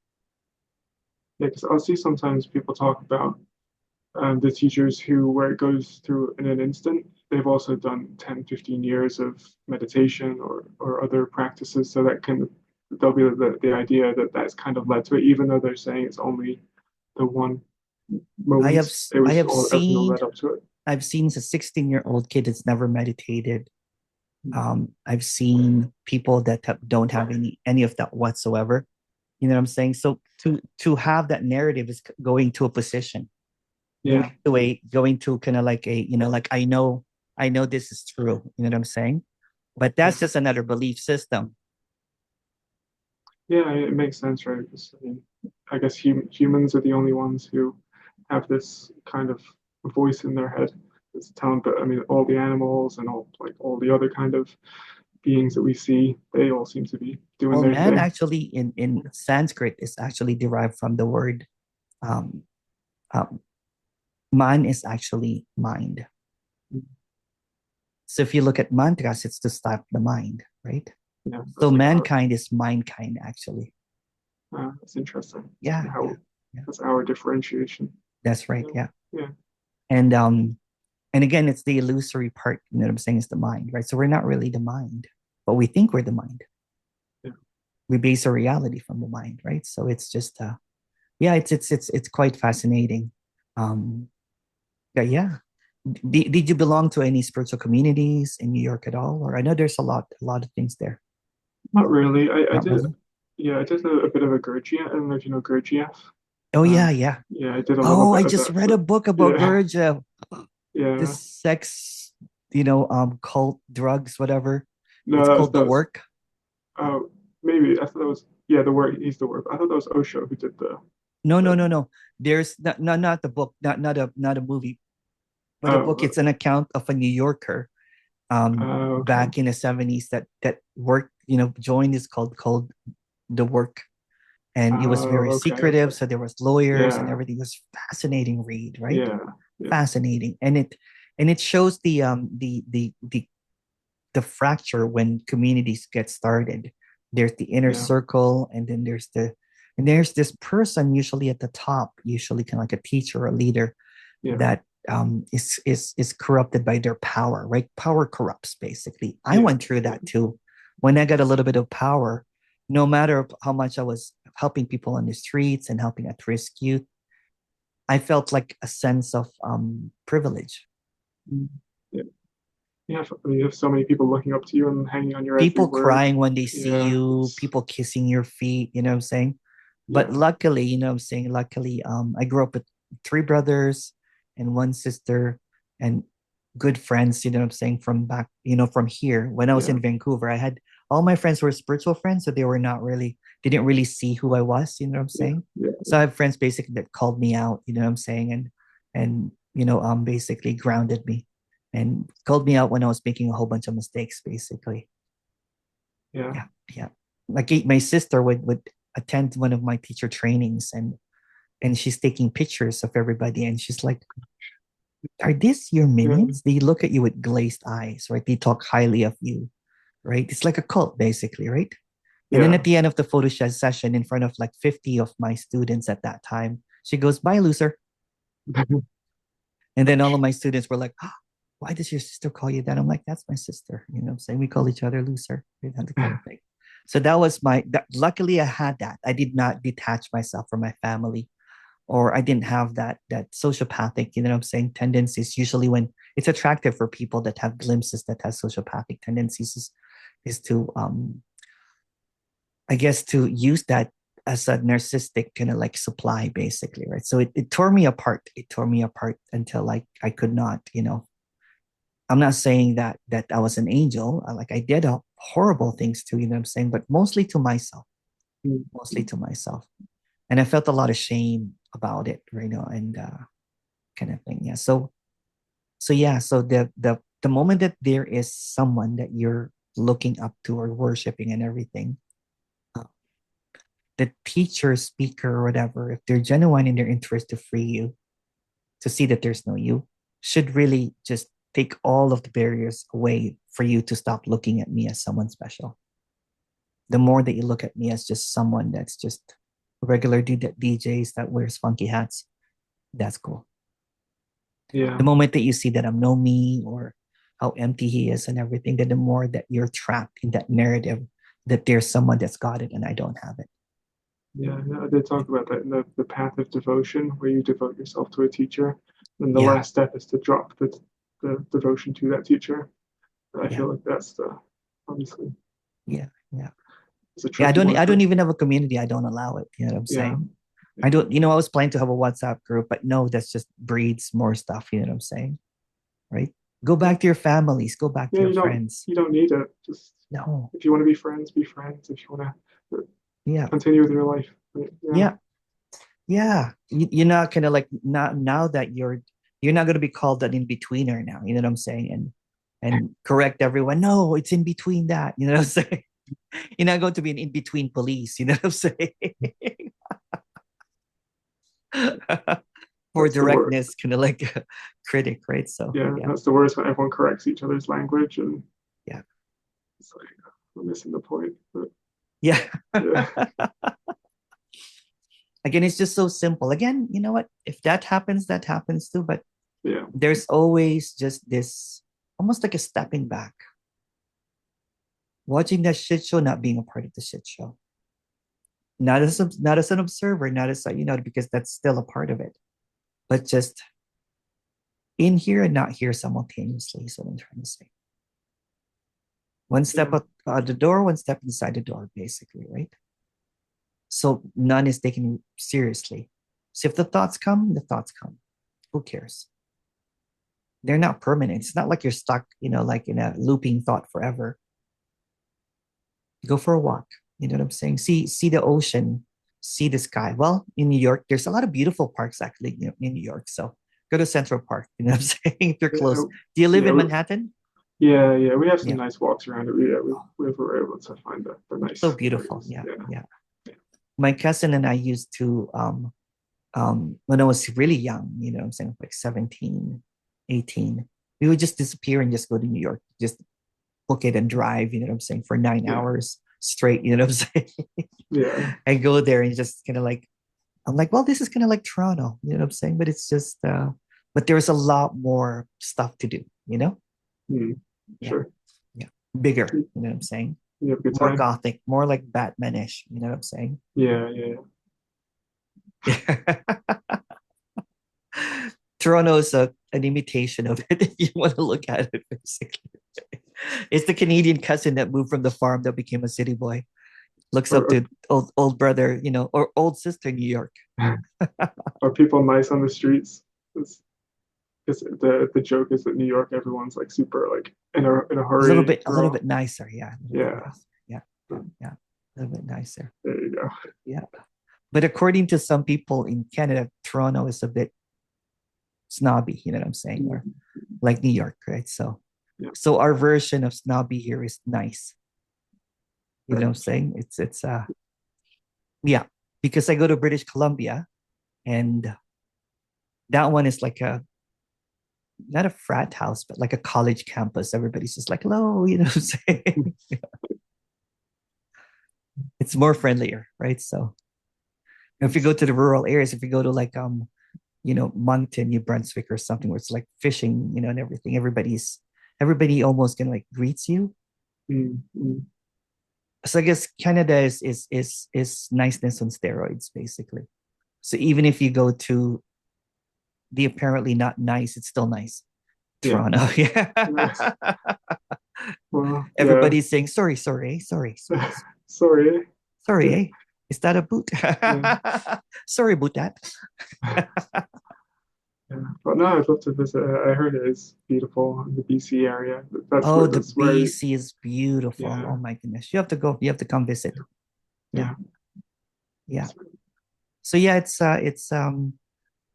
yeah. Because I'll see sometimes people talk about the teachers who, where it goes through in an instant, they've also done 10, 15 years of meditation or other practices. So that can, there'll be the idea that that's kind of led to it, even though they're saying it's only the one I have moment. It I was have all everything that seen led up to it. I've seen a 16-year-old kid that's never meditated. I've seen people that don't have any of that whatsoever. You know what I'm saying? So to have that narrative is going to a position, Yeah, going to kind of like a, like I know this is true. You know what I'm saying? But yeah, that's just another belief system. yeah. It makes sense, right? Because, I mean, I guess humans are the only ones who have this kind of voice in their head. It's telling, but I mean, all the animals and all the other kind of beings that we see, they all seem to be doing Well, their man, thing. actually, in Sanskrit is actually derived from the word um, um, man is actually mind. So if you look at mantras, it's to stop the mind, right? Yeah, So that's like our, mankind is mindkind, actually. that's interesting. Yeah, yeah, How yeah. that's our differentiation. That's right. Yeah, Yeah. yeah, And again, it's the illusory part, you know what I'm saying, is the mind, right? So we're not really the mind, but we think we're the mind. yeah. We base our reality from the mind, right? So it's just yeah, it's quite fascinating. Um, but yeah. Did you belong to any spiritual communities in New York at all? Or I know there's a lot of things there. Not really. I Not did, really. yeah, I did a bit of a Gurdjieff. I don't know if you know Gurdjieff. Oh yeah, yeah. Yeah, I did a little Oh, I bit of just that. read a So book about yeah, Gurdjieff. yeah. This sex, cult, drugs, whatever. No, It's called The that was Work. maybe I thought that was yeah the word. He's the word. I thought that was Osho who did No, no, the no, no. There's not the book, not a movie, but a book. oh It's an account of a New Yorker okay. back in the 70s that worked, joined this called The Work. And it was very Okay, secretive. okay. So there was lawyers and Yeah, everything. It was fascinating read, right? yeah, yeah, Fascinating. And it shows the fracture when communities get started. There's the inner yeah, circle, and then there's this person usually at the top, usually kind of like a teacher or a leader yeah, that is corrupted by their power, right? Power corrupts basically. I yeah, went through yeah, that too. When I got a little bit of power, no matter how much I was helping people on the streets and helping at risk youth, I felt like a sense of privilege. yeah. You have so many people looking up to you and hanging on your every People word. crying when they see Yeah, you, it's people kissing your feet, you know what I'm saying? But yeah, luckily, you know what I'm saying? Luckily, I grew up with three brothers and one sister and good friends, you know what I'm saying, from back, from here. When I was yeah, in Vancouver, I had all my friends were spiritual friends, so they were not really, they didn't really see who I was, you know what I'm Yeah. saying? Yeah. So I have friends basically that called me out, you know what I'm saying, and basically grounded me and called me out when I was making a whole bunch of mistakes, basically. Yeah. Yeah, yeah. Like my sister would attend one of my teacher trainings, and she's taking pictures of everybody, and she's like, are these your Yeah. minions? They look at you with glazed eyes, right? They talk highly of you, right? It's like a cult, basically, right? And then Yeah. at the end of the photo session, in front of like 50 of my students at that time, she goes, "Bye, loser." And then all of my students were like, "Oh, why does your sister call you that?" I'm like, "That's my sister." You know what I'm saying? We call each other loser, that kind of thing. So that was luckily I had that. I did not detach myself from my family, or I didn't have that sociopathic, you know what I'm saying, tendencies. Usually when it's attractive for people that have glimpses that have sociopathic tendencies is to I guess to use that as a narcissistic kind of like supply, basically, right? So it tore me apart. It tore me apart until like I could not, I'm not saying that I was an angel. Like I did horrible things too, you know what I'm saying, but mostly to myself, mostly to myself. And I felt a lot of shame about it, right? And kind of thing. Yeah. So yeah, so the moment that there is someone that you're looking up to or worshiping and everything, uh, the teacher, speaker, or whatever, if they're genuine in their interest to free you, to see that there's no you, should really just take all of the barriers away for you to stop looking at me as someone special. The more that you look at me as just someone that's just a regular dude that DJs that wears funky hats, that's cool. The Yeah. moment that you see that I'm no me or how empty he is and everything, then the more that you're trapped in that narrative that there's someone that's got it and I don't have it. Yeah. Yeah. I did talk about that in the path of devotion, where you devote yourself to a teacher. And the Yeah, last step is to drop the devotion to that teacher. I yeah, feel like that's the obviously yeah, yeah. it's a Yeah, tricky one I for don't even have a community. I don't allow it. You know what I'm yeah. saying? I Yeah. don't, I was planning to have a WhatsApp group, but no, that's just breeds more stuff. You know what I'm saying? Right? Go Yeah. back to your families, go back to Yeah, your friends. you don't need it. Just No. if you want to be friends, be friends. If you want to Yeah. continue with your life. Yeah. Yeah. Yeah. You're not kind of like not now that you're not going to be called an in-betweener now. You know what I'm saying? And correct everyone. No, it's in between that. You know what I'm saying? You're not going to be an in-between police. You know what I'm saying? For That's the word. directness, kind of like a critic, right? So Yeah, yeah. that's the worst when everyone corrects each other's language and Yeah. it's like we're missing the point. But Yeah. yeah. Again, it's just so simple. Again, you know what? If that happens too. But Yeah. there's always just this almost like a stepping back, watching that shit show, not being a part of the shit show. Not as an observer, not as because that's still a part of it, but just in here and not here simultaneously is what I'm trying to say. One step Yeah. out the door, one step inside the door, basically, right? So none is taken seriously. So if the thoughts come, the thoughts come. Who cares? They're not permanent. It's not like you're stuck, like in a looping thought forever. Go for a walk. You know what I'm saying? See the ocean, see the sky. Well, in New York, there's a lot of beautiful parks actually, in New York. So go to Central Park. You know what I'm saying? If you're Yeah. close. Do you live Yeah. in Manhattan? Yeah. We have some Yeah. nice walks around it. Yeah, Oh, we were able to find the so nice beautiful. areas. Yeah. Yeah. Yeah. My cousin and I used to when I was really young, you know what I'm saying, like 17, 18, we would just disappear and just go to New York, just book it and drive, you know what I'm saying, for nine Yeah. hours straight, you know what I'm saying? Yeah. And go there and just kind of like, I'm like, well, this is kind of like Toronto, you know what I'm saying? But it's just, but there's a lot more stuff to do, you know? Mm, Yeah. sure. Yeah. Bigger, You you know what I'm saying? have a good More time. gothic, more like Batmanish, you know what I'm saying? Yeah. Yeah. Toronto is an imitation of it if you want to look at it, basically. It's the Canadian cousin that moved from the farm that became a city boy. Looks up Or, to old brother, or old sister New York. are people nice on the streets? Because the joke is that New York, everyone's like super like in a hurry. A little bit nicer, yeah, a little bit Yeah. nicer. Yeah, a little bit nicer. There you go. Yeah. But according to some people in Canada, Toronto is a bit snobby, you know what I'm saying? Or Mm, like New York, right? So yeah, so our version of snobby here is nice. You know what right. I'm saying? It's yeah. Because I go to British Columbia and that one is like a not a frat house, but like a college campus. Everybody's just like, hello, you know what I'm saying? It's more friendlier, right? So if you go to the rural areas, if you go to like Moncton, New Brunswick or something where it's like fishing, and everything, everybody almost gonna like greets you. Mm, mm, So I guess Canada is niceness on steroids, basically. So even if you go to the apparently not nice, it's still nice. yeah, Toronto, yeah. nice. Well, yeah. Everybody's saying sorry, sorry, sorry, sorry, Sorry. sorry, eh? Is that a boot? Yeah. Sorry about that. Yeah, but no, I'd love to visit. I heard it is beautiful in the BC area. Oh, the That's where. BC is beautiful. Yeah, Oh my goodness. You have to go. You have to come visit. Yeah. yeah, Yeah. So yeah,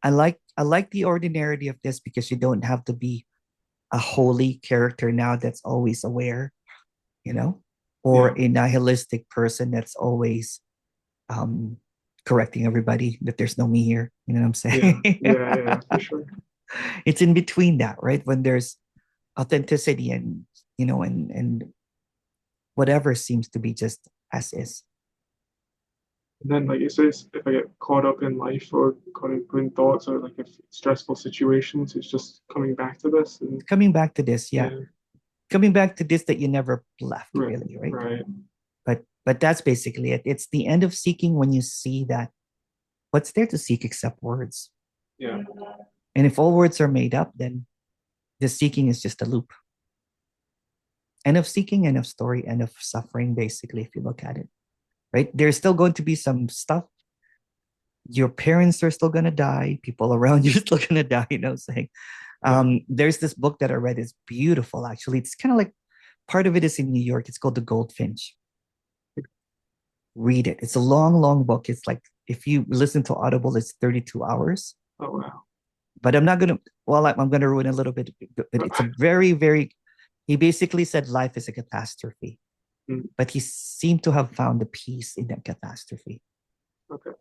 I like the ordinarity of this because you don't have to be a holy character now that's always aware, you know, or yeah, a nihilistic person that's always um correcting everybody that there's no me here. You know what I'm yeah, saying? yeah, for sure. It's in between that, right? When there's authenticity and and whatever seems to be just as is. And then, like you say, if I get caught up in life or caught up in thoughts or like if stressful situations, it's just coming back to this. And Coming back to this, yeah. yeah, Coming back to this that you never left, right, really, right? right. But that's basically it. It's the end of seeking when you see that what's there to seek except words. Yeah, And if all words are made up, then the seeking is just a loop. End of seeking, end of story, end of suffering, basically, if you look at it. Right? There's still going to be some stuff. Your parents are still gonna die, people around you are still gonna die, saying. yeah. There's this book that I read, it's beautiful, actually. It's kind of like part of it is in New York. It's called The Goldfinch. Read it. It's a long, long book. It's like if you listen to Audible, it's 32 hours. Oh wow. But I'm not gonna well, I'm gonna ruin a little bit, but it's a very, very he basically said life is a catastrophe, Mm, but he seemed to have found the peace in that catastrophe. okay,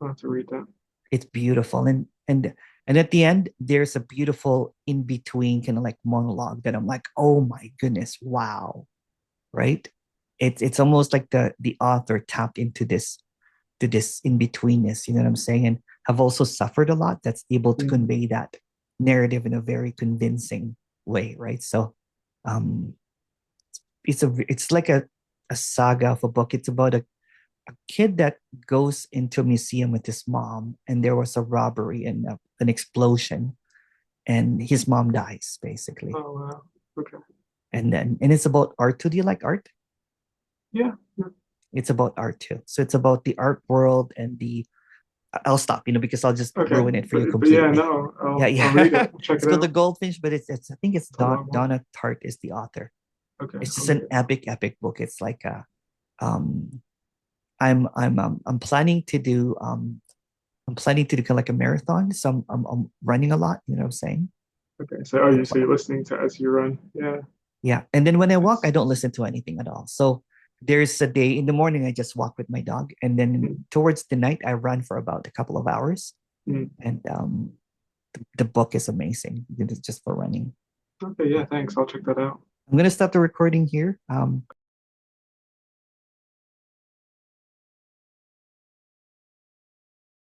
I'll have to read that. It's beautiful. And at the end, there's a beautiful in-between kind of like monologue that I'm like, oh my goodness, wow. Right? It's almost like the author tapped into this to this in-betweenness, you know what I'm saying? And have also suffered a lot that's able to Mm, convey that narrative in a very convincing way, right? So um it's like a saga of a book. It's about a kid that goes into a museum with his mom, and there was a robbery and an explosion, and his mom dies basically. oh wow. Okay. And it's about art too. Do you like art? Yeah. Yeah. It's about art too. So it's about the art world and the. I'll stop, because I'll just Okay. ruin it for you But yeah, completely. no, Yeah, I'll read yeah. it. I'll check It's it called The out. Goldfinch, but it's I think it's It's a long one. Donna Tartt is the author. Okay, It's I'll just read an it. epic, epic book. It's like um I'm planning to do kind of like a marathon. So I'm running a lot, you know what I'm saying? Okay. So, oh, Uh, you say you're listening to as you run. Yeah. Yeah. And then when I walk, I Nice. don't listen to anything at all. So there's a day in the morning I just walk with my dog. And then Mm, towards the night I run for about a couple of hours. mm. And the book is amazing. It's just for running. Okay. Yeah. Thanks. I'll check that out. I'm gonna stop the recording here.